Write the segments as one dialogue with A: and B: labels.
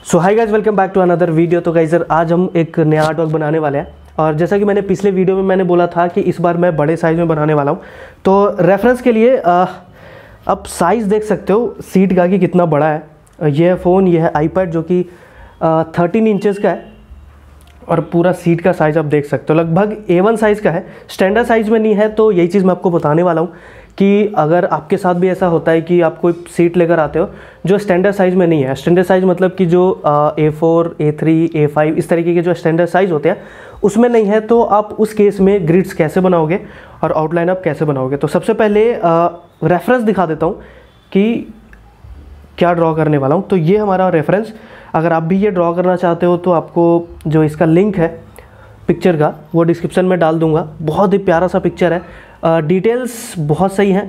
A: So hi guys, welcome back to another video. तो guys आज हम एक नया आर्ट वर्क बनाने वाले हैं और जैसा कि मैंने पिछले वीडियो में मैंने बोला था कि इस बार मैं बड़े साइज़ में बनाने वाला हूं। तो रेफरेंस के लिए अब साइज़ देख सकते हो सीट का कि कितना बड़ा है। ये है फ़ोन, ये है आईपैड जो कि 13 इंचेस का है और पूरा सीट का साइज़ आप देख सकते हो लगभग A1 साइज़ का है। स्टैंडर्ड साइज़ में नहीं है, तो यही चीज़ मैं आपको बताने वाला हूँ कि अगर आपके साथ भी ऐसा होता है कि आप कोई सीट लेकर आते हो जो स्टैंडर्ड साइज़ में नहीं है। स्टैंडर्ड साइज़ मतलब कि जो A4, A3, A5 इस तरीके के जो स्टैंडर्ड साइज़ होते हैं उसमें नहीं है, तो आप उस केस में ग्रिड्स कैसे बनाओगे और आउटलाइन आप कैसे बनाओगे। तो सबसे पहले रेफरेंस दिखा देता हूँ कि क्या ड्रॉ करने वाला हूँ। तो ये हमारा रेफरेंस, अगर आप भी ये ड्रॉ करना चाहते हो तो आपको जो इसका लिंक है पिक्चर का वो डिस्क्रिप्शन में डाल दूंगा। बहुत ही प्यारा सा पिक्चर है, डिटेल्स बहुत सही हैं।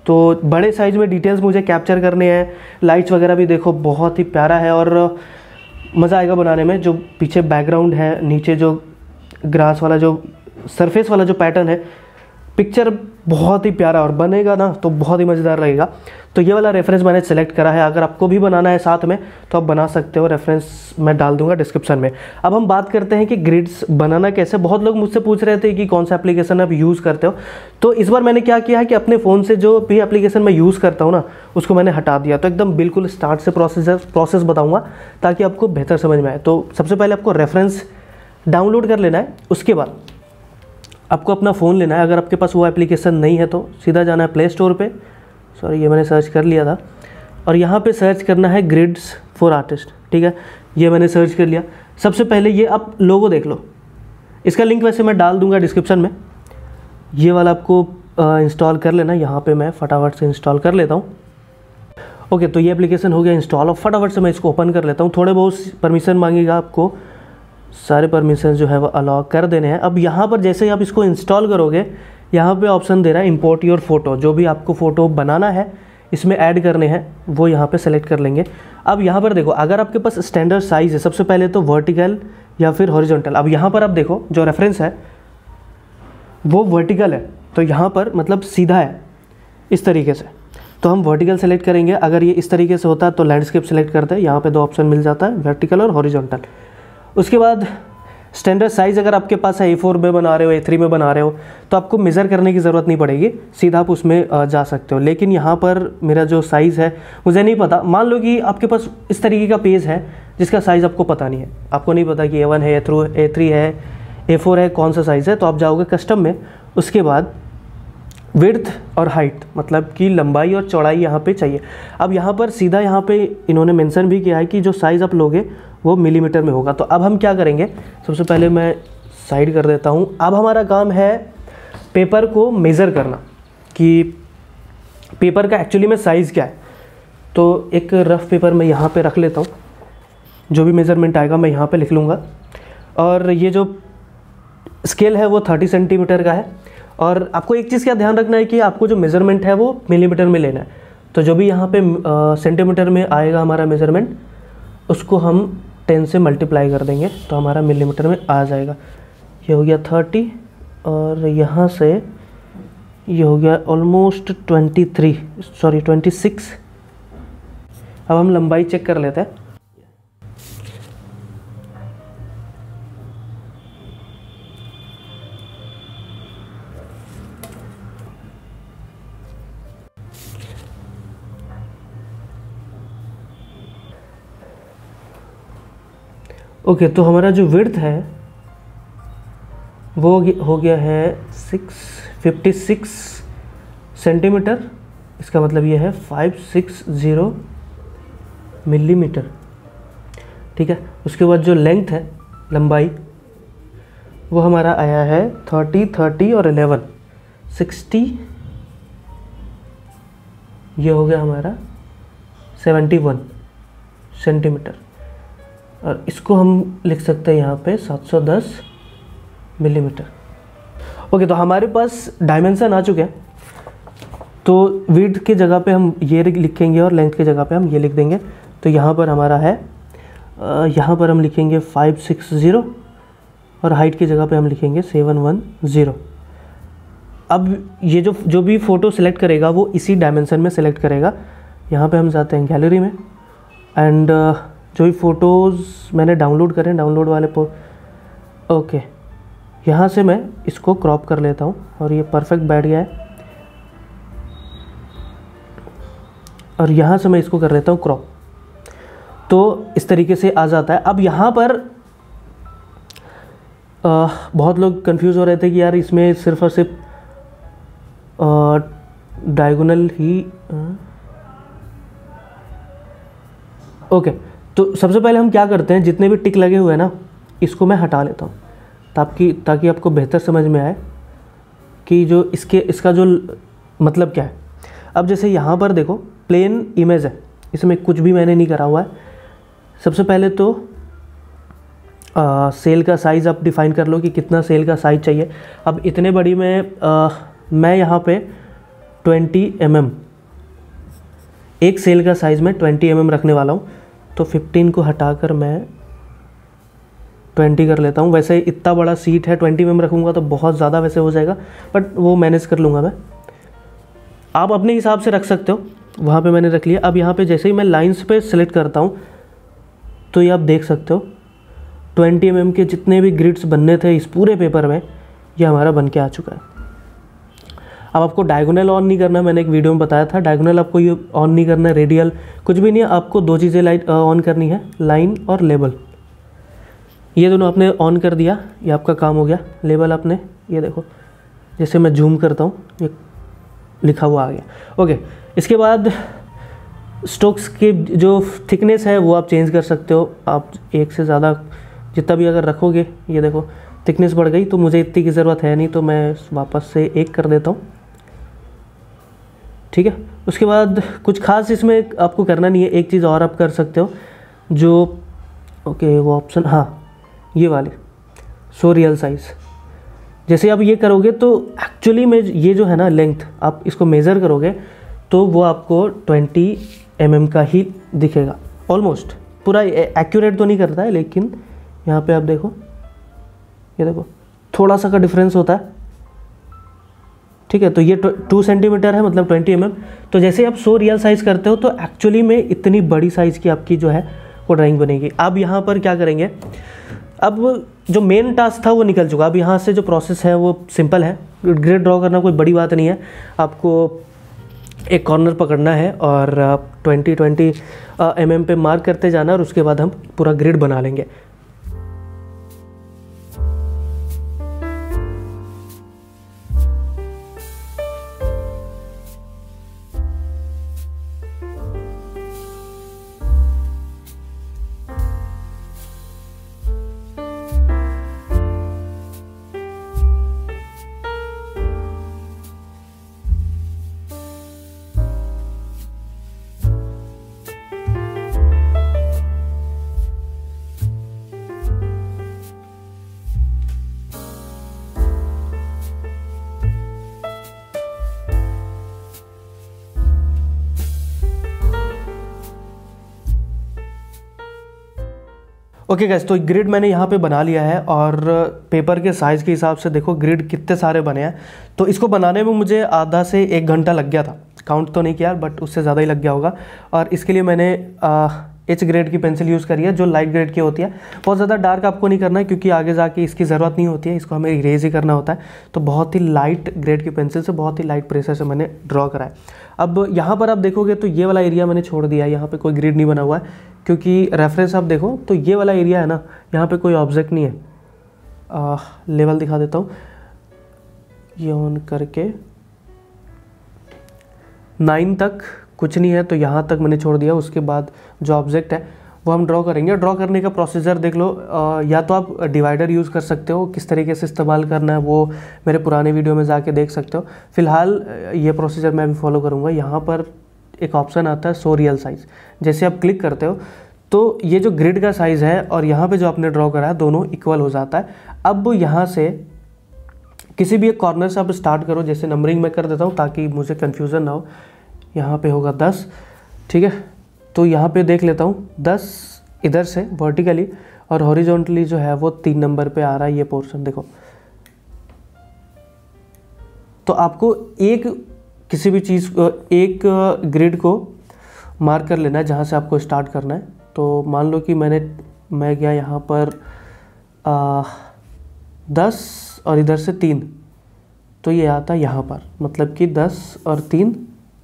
A: तो बड़े साइज़ में डिटेल्स मुझे कैप्चर करने हैं, लाइट्स वगैरह भी देखो बहुत ही प्यारा है और मज़ा आएगा बनाने में। जो पीछे बैकग्राउंड है, नीचे जो ग्रास वाला जो सरफेस वाला जो पैटर्न है, पिक्चर बहुत ही प्यारा और बनेगा ना तो बहुत ही मज़ेदार लगेगा। तो ये वाला रेफरेंस मैंने सेलेक्ट करा है। अगर आपको भी बनाना है साथ में तो आप बना सकते हो, रेफरेंस मैं डाल दूंगा डिस्क्रिप्शन में। अब हम बात करते हैं कि ग्रिड्स बनाना कैसे। बहुत लोग मुझसे पूछ रहे थे कि कौन सा एप्लीकेशन आप यूज़ करते हो। तो इस बार मैंने क्या किया है कि अपने फ़ोन से जो भी एप्लीकेशन मैं यूज़ करता हूँ ना उसको मैंने हटा दिया। तो एकदम बिल्कुल स्टार्ट से प्रोसेस बताऊँगा ताकि आपको बेहतर समझ में आए। तो सबसे पहले आपको रेफरेंस डाउनलोड कर लेना है। उसके बाद आपको अपना फ़ोन लेना है। अगर आपके पास वो एप्लीकेशन नहीं है तो सीधा जाना है प्ले स्टोर पे। सॉरी, ये मैंने सर्च कर लिया था और यहाँ पे सर्च करना है ग्रिड्स फॉर आर्टिस्ट। ठीक है, ये मैंने सर्च कर लिया। सबसे पहले ये आप लोगो देख लो, इसका लिंक वैसे मैं डाल दूँगा डिस्क्रिप्शन में। ये वाला आपको इंस्टॉल कर लेना। यहाँ पर मैं फटाफट से इंस्टॉल कर लेता हूँ। ओके, तो ये एप्लीकेशन हो गया इंस्टॉल और फटाफट से मैं इसको ओपन कर लेता हूँ। थोड़े बहुत परमिशन मांगेगा आपको, सारे परमिशन जो है वो अलाउ कर देने हैं। अब यहाँ पर जैसे ही आप इसको इंस्टॉल करोगे, यहाँ पे ऑप्शन दे रहा है इंपोर्ट योर फोटो। जो भी आपको फ़ोटो बनाना है इसमें ऐड करने हैं वो यहाँ पे सेलेक्ट कर लेंगे। अब यहाँ पर देखो, अगर आपके पास स्टैंडर्ड साइज़ है, सबसे पहले तो वर्टिकल या फिर हॉरिजॉन्टल। अब यहाँ पर आप देखो जो रेफरेंस है वो वर्टिकल है, तो यहाँ पर मतलब सीधा है इस तरीके से। तो हम वर्टिकल सेलेक्ट करेंगे। अगर ये इस तरीके से होता है तो लैंडस्केप सेलेक्ट करते हैं। यहाँ पर 2 ऑप्शन मिल जाता है, वर्टिकल और हॉरिजॉन्टल। उसके बाद स्टैंडर्ड साइज़ अगर आपके पास है A4 में बना रहे हो, A3 में बना रहे हो तो आपको मेज़र करने की ज़रूरत नहीं पड़ेगी, सीधा आप उसमें जा सकते हो। लेकिन यहाँ पर मेरा जो साइज़ है मुझे नहीं पता। मान लो कि आपके पास इस तरीके का पेज है जिसका साइज़ आपको पता नहीं है, आपको नहीं पता कि A1 है, A3 है, A4 है, कौन सा साइज़ है। तो आप जाओगे कस्टम में। उसके बाद विड्थ और हाइट मतलब कि लंबाई और चौड़ाई यहाँ पे चाहिए। अब यहाँ पर सीधा यहाँ पे इन्होंने मेंशन भी किया है कि जो साइज़ आप लोगे वो मिलीमीटर में होगा। तो अब हम क्या करेंगे, सबसे पहले मैं साइड कर देता हूँ। अब हमारा काम है पेपर को मेज़र करना कि पेपर का एक्चुअली में साइज़ क्या है। तो एक रफ़ पेपर मैं यहाँ पे रख लेता हूँ, जो भी मेज़रमेंट आएगा मैं यहाँ पे लिख लूँगा। और ये जो स्केल है वो 30 सेंटीमीटर का है। और आपको एक चीज़ का ध्यान रखना है कि आपको जो मेज़रमेंट है वो मिलीमीटर में लेना है। तो जो भी यहाँ पे सेंटीमीटर में आएगा हमारा मेज़रमेंट, उसको हम 10 से मल्टीप्लाई कर देंगे तो हमारा मिलीमीटर में आ जाएगा। ये हो गया 30 और यहाँ से ये हो गया ऑलमोस्ट 26। अब हम लंबाई चेक कर लेते हैं। ओके, तो हमारा जो विड्थ है वो हो गया है 656 सेंटीमीटर। इसका मतलब ये है 560 मिलीमीटर। ठीक है, उसके बाद जो लेंथ है, लंबाई, वो हमारा आया है 30 और 11 60। ये हो गया हमारा 71 सेंटीमीटर। और इसको हम लिख सकते हैं यहाँ पे 710 मिलीमीटर। ओके, तो हमारे पास डायमेंशन आ चुके हैं। तो विड्थ की जगह पे हम ये लिखेंगे और लेंथ की जगह पे हम ये लिख देंगे। तो यहाँ पर हमारा है, यहाँ पर हम लिखेंगे 560 और हाइट की जगह पे हम लिखेंगे 710। अब ये जो भी फ़ोटो सेलेक्ट करेगा वो इसी डायमेंशन में सेलेक्ट करेगा। यहाँ पे हम जाते हैं गैलरी में एंड जो भी फ़ोटोज़ मैंने डाउनलोड करें, डाउनलोड वाले ओके, यहाँ से मैं इसको क्रॉप कर लेता हूँ और ये परफेक्ट बैठ गया है। और यहाँ से मैं इसको कर लेता हूँ क्रॉप, तो इस तरीके से आ जाता है। अब यहाँ पर बहुत लोग कंफ्यूज हो रहे थे कि यार इसमें सिर्फ और सिर्फ डायगोनल ही ओके। तो सबसे पहले हम क्या करते हैं, जितने भी टिक लगे हुए हैं ना, इसको मैं हटा लेता हूँ ताकि आपको बेहतर समझ में आए कि जो इसका जो मतलब क्या है। अब जैसे यहाँ पर देखो प्लेन इमेज है, इसमें कुछ भी मैंने नहीं करा हुआ है। सबसे पहले तो सेल का साइज़ आप डिफ़ाइन कर लो कि कितना सेल का साइज़ चाहिए। अब इतने बड़ी में मैं यहाँ पे 20 mm, एक सेल का साइज़ में 20 mm रखने वाला हूँ। तो 15 को हटाकर मैं 20 कर लेता हूँ। वैसे इतना बड़ा सीट है, 20 mm रखूँगा तो बहुत ज़्यादा वैसे हो जाएगा, बट वो मैनेज कर लूँगा मैं। आप अपने हिसाब से रख सकते हो, वहाँ पे मैंने रख लिया। अब यहाँ पे जैसे ही मैं लाइंस पे सेलेक्ट करता हूँ तो ये आप देख सकते हो 20 mm के जितने भी ग्रिड्स बनने थे इस पूरे पेपर में, ये हमारा बन के आ चुका है। अब आपको डायगोनल ऑन नहीं करना, मैंने एक वीडियो में बताया था, डायगोनल आपको ये ऑन नहीं करना है, रेडियल कुछ भी नहीं है। आपको दो चीज़ें लाइट ऑन करनी है, लाइन और लेबल। ये दोनों आपने ऑन कर दिया, ये आपका काम हो गया। लेबल आपने, ये देखो जैसे मैं जूम करता हूँ ये लिखा हुआ आ गया। ओके, इसके बाद स्ट्रोक्स की जो थिकनेस है वो आप चेंज कर सकते हो। आप एक से ज़्यादा जितना भी अगर रखोगे, ये देखो थिकनेस बढ़ गई, तो मुझे इतनी की ज़रूरत है नहीं, तो मैं वापस से 1 कर देता हूँ। ठीक है, उसके बाद कुछ खास इसमें आपको करना नहीं है। एक चीज़ और आप कर सकते हो, जो ओके वो ऑप्शन, हाँ ये वाले शो रियल साइज़, जैसे आप ये करोगे तो एक्चुअली में ये जो है ना लेंथ, आप इसको मेज़र करोगे तो वो आपको 20 mm का ही दिखेगा ऑलमोस्ट। पूरा एक्यूरेट तो नहीं करता है, लेकिन यहाँ पे आप देखो, ये देखो थोड़ा सा का डिफरेंस होता है। ठीक है, तो ये 2 सेंटीमीटर है, मतलब 20 mm। तो जैसे आप शो रियल साइज़ करते हो तो एक्चुअली में इतनी बड़ी साइज़ की आपकी जो है वो ड्राइंग बनेगी। अब यहाँ पर क्या करेंगे, अब जो मेन टास्क था वो निकल चुका। अब यहाँ से जो प्रोसेस है वो सिंपल है। ग्रिड ड्रॉ करना कोई बड़ी बात नहीं है। आपको एक कॉर्नर पकड़ना है और 20 mm पे मार्क करते जाना, और उसके बाद हम पूरा ग्रिड बना लेंगे। ओके गाइस, तो ग्रिड मैंने यहाँ पे बना लिया है, और पेपर के साइज़ के हिसाब से देखो ग्रिड कितने सारे बने हैं। तो इसको बनाने में मुझे आधा से 1 घंटा लग गया था, काउंट तो नहीं किया बट उससे ज़्यादा ही लग गया होगा। और इसके लिए मैंने H ग्रेड की पेंसिल यूज़ करी है, जो लाइट ग्रेड की होती है। बहुत ज़्यादा डार्क आपको नहीं करना है, क्योंकि आगे जाके इसकी ज़रूरत नहीं होती है, इसको हमें इरेज ही करना होता है। तो बहुत ही लाइट ग्रेड की पेंसिल से, बहुत ही लाइट प्रेशर से मैंने ड्रॉ करा है। अब यहाँ पर आप देखोगे तो ये वाला एरिया मैंने छोड़ दिया है, यहाँ पे कोई ग्रिड नहीं बना हुआ है, क्योंकि रेफरेंस आप देखो तो ये वाला एरिया है ना, यहाँ पे कोई ऑब्जेक्ट नहीं है। लेवल दिखा देता हूँ, ये ऑन करके 9 तक कुछ नहीं है, तो यहाँ तक मैंने छोड़ दिया। उसके बाद जो ऑब्जेक्ट है वो हम ड्रॉ करेंगे। ड्रॉ करने का प्रोसीजर देख लो, या तो आप डिवाइडर यूज़ कर सकते हो, किस तरीके से इस्तेमाल करना है वो मेरे पुराने वीडियो में जाके देख सकते हो। फ़िलहाल ये प्रोसीजर मैं भी फॉलो करूँगा। यहाँ पर एक ऑप्शन आता है शो रियल साइज़, जैसे आप क्लिक करते हो तो ये जो ग्रिड का साइज़ है और यहाँ पे जो आपने ड्रॉ करा है दोनों इक्वल हो जाता है। अब यहाँ से किसी भी एक कॉर्नर से आप स्टार्ट करो, जैसे नंबरिंग मैं कर देता हूँ ताकि मुझे कन्फ्यूज़न ना हो। यहाँ पे होगा 10, ठीक है, तो यहाँ पे देख लेता हूँ 10 इधर से वर्टिकली, और हॉरिजॉन्टली जो है वो 3 नंबर पे आ रहा है ये पोर्शन, देखो। तो आपको किसी भी चीज़ एक ग्रिड को मार्क कर लेना है जहाँ से आपको स्टार्ट करना है। तो तो मान लो कि मैं गया यहाँ पर 10 और इधर से 3, तो ये आता है यहाँ पर, मतलब कि 10 और 3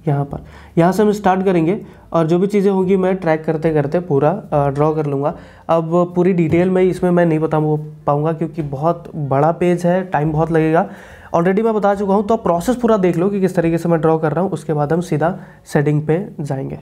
A: यहाँ पर। यहाँ से हम स्टार्ट करेंगे और जो भी चीज़ें होंगी मैं ट्रैक करते करते पूरा ड्रॉ कर लूँगा। अब पूरी डिटेल में इसमें मैं नहीं बता पाऊँगा क्योंकि बहुत बड़ा पेज है, टाइम बहुत लगेगा। ऑलरेडी मैं बता चुका हूँ, तो आप प्रोसेस पूरा देख लो कि किस तरीके से मैं ड्रॉ कर रहा हूँ। उसके बाद हम सीधा सेटिंग पे जाएंगे।